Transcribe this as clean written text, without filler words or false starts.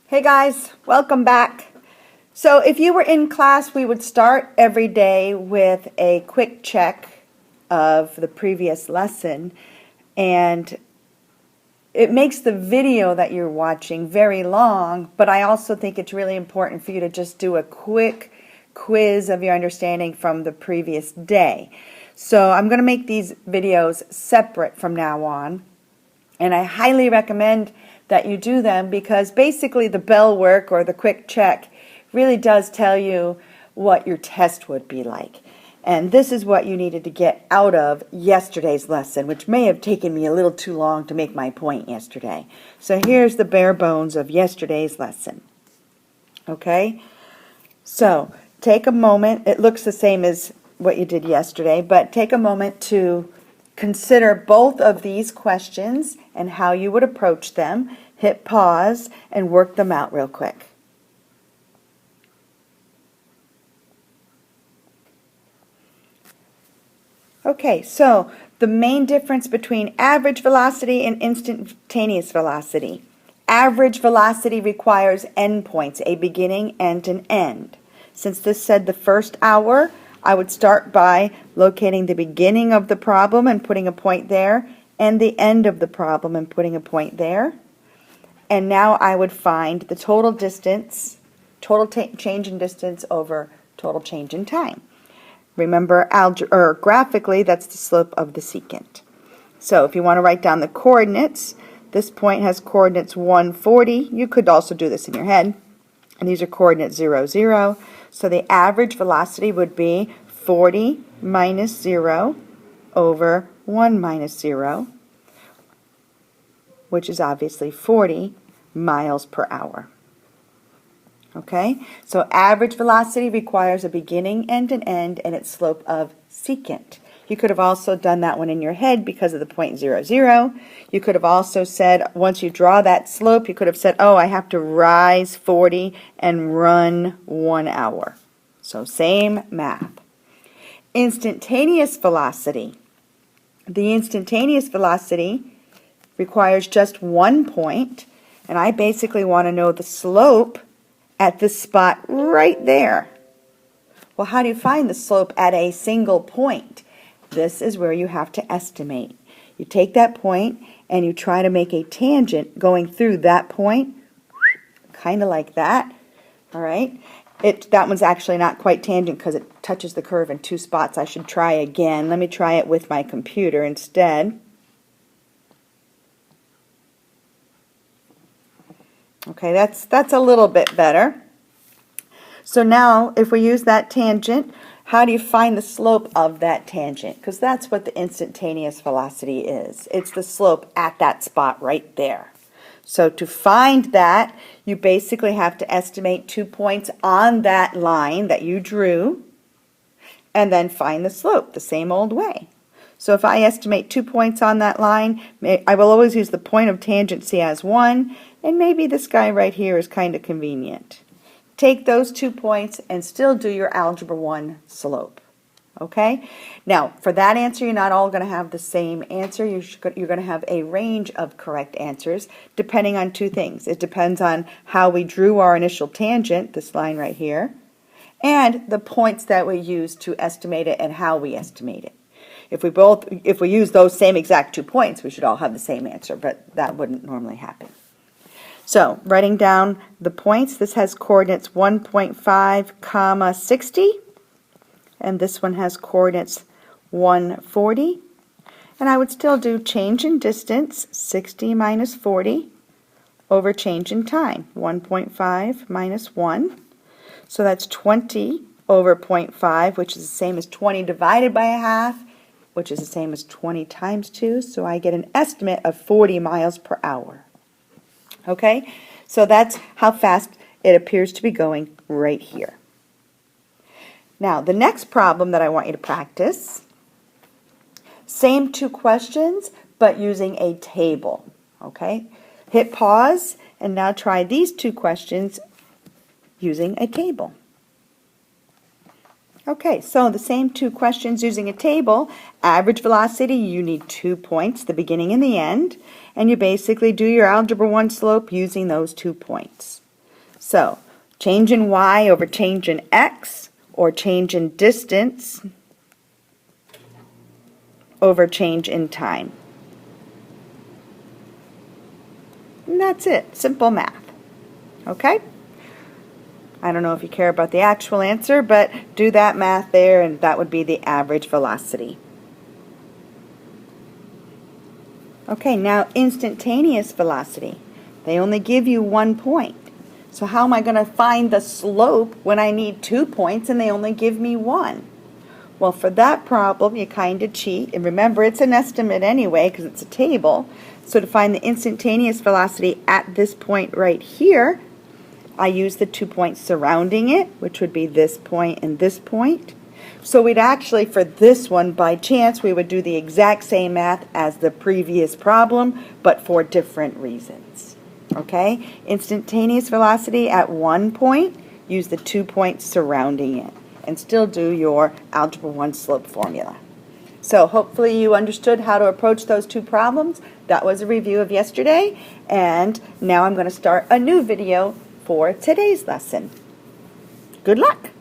Hey guys, welcome back. So if you were in class, we would start every day with a quick check of the previous lesson, and it makes the video that you're watching very long, but I also think it's really important for you to just do a quick quiz of your understanding from the previous day. So I'm going to make these videos separate from now on, and I highly recommend that you do them because basically the bell work or the quick check really does tell you what your test would be like. And this is what you needed to get out of yesterday's lesson, which may have taken me a little too long to make my point yesterday. So here's the bare bones of yesterday's lesson. Okay? So take a moment. It looks the same as what you did yesterday, but take a moment to consider both of these questions and how you would approach them. Hit pause and work them out real quick. Okay, so the main difference between average velocity and instantaneous velocity. Average velocity requires endpoints, a beginning and an end. Since this said the first hour, I would start by locating the beginning of the problem and putting a point there, and the end of the problem and putting a point there. And now I would find the total distance, change in distance over total change in time. Remember, graphically, that's the slope of the secant. So if you want to write down the coordinates, this point has coordinates 140. You could also do this in your head. And these are coordinates 0, 0. So the average velocity would be 40 minus 0 over 1 minus 0, which is obviously 40 miles per hour. Okay, so average velocity requires a beginning and an end and its slope of secant. You could have also done that one in your head because of the point 0, 0. You could have also said, once you draw that slope, you could have said, oh, I have to rise 40 and run 1 hour. So same math. Instantaneous velocity. The instantaneous velocity requires just 1 point, and I basically want to know the slope at this spot right there. Well, how do you find the slope at a single point? This is where you have to estimate. You take that point and you try to make a tangent going through that point, kind of like that. All right? That one's actually not quite tangent because it touches the curve in 2 spots. I should try again. Let me try it with my computer instead. Okay, that's a little bit better. So now, if we use that tangent, how do you find the slope of that tangent? Because that's what the instantaneous velocity is. It's the slope at that spot right there. So to find that, you basically have to estimate 2 points on that line that you drew, and then find the slope the same old way. So if I estimate 2 points on that line, I will always use the point of tangency as 1, and maybe this guy right here is kind of convenient. Take those 2 points and still do your Algebra 1 slope. Okay? Now, for that answer, you're not all going to have the same answer. You're going to have a range of correct answers depending on 2 things. It depends on how we drew our initial tangent, this line right here, and the points that we use to estimate it and how we estimate it. If we use those same exact 2 points, we should all have the same answer, but that wouldn't normally happen. So, writing down the points, this has coordinates 1.5, comma 60, and this one has coordinates 140. And I would still do change in distance, 60 minus 40, over change in time, 1.5 minus 1. So that's 20 over 0.5, which is the same as 20 divided by a half, which is the same as 20 times 2. So I get an estimate of 40 miles per hour. Okay, so that's how fast it appears to be going right here. Now, the next problem that I want you to practice, same 2 questions, but using a table. Okay, hit pause and now try these 2 questions using a table. Okay, so the same 2 questions using a table. Average velocity, you need 2 points, the beginning and the end, and you basically do your Algebra 1 slope using those 2 points. So, change in y over change in x, or change in distance over change in time. And that's it. Simple math. Okay? I don't know if you care about the actual answer, but do that math there, and that would be the average velocity. Okay, now instantaneous velocity. They only give you 1 point. So how am I going to find the slope when I need 2 points and they only give me 1? Well, for that problem, you kind of cheat. And remember, it's an estimate anyway because it's a table. So to find the instantaneous velocity at this point right here, I use the 2 points surrounding it, which would be this point and this point. So we'd actually, for this one, by chance, we would do the exact same math as the previous problem, but for different reasons. Okay? Instantaneous velocity at 1 point, use the 2 points surrounding it, and still do your Algebra 1 slope formula. So hopefully you understood how to approach those 2 problems. That was a review of yesterday, and now I'm going to start a new video for today's lesson. Good luck!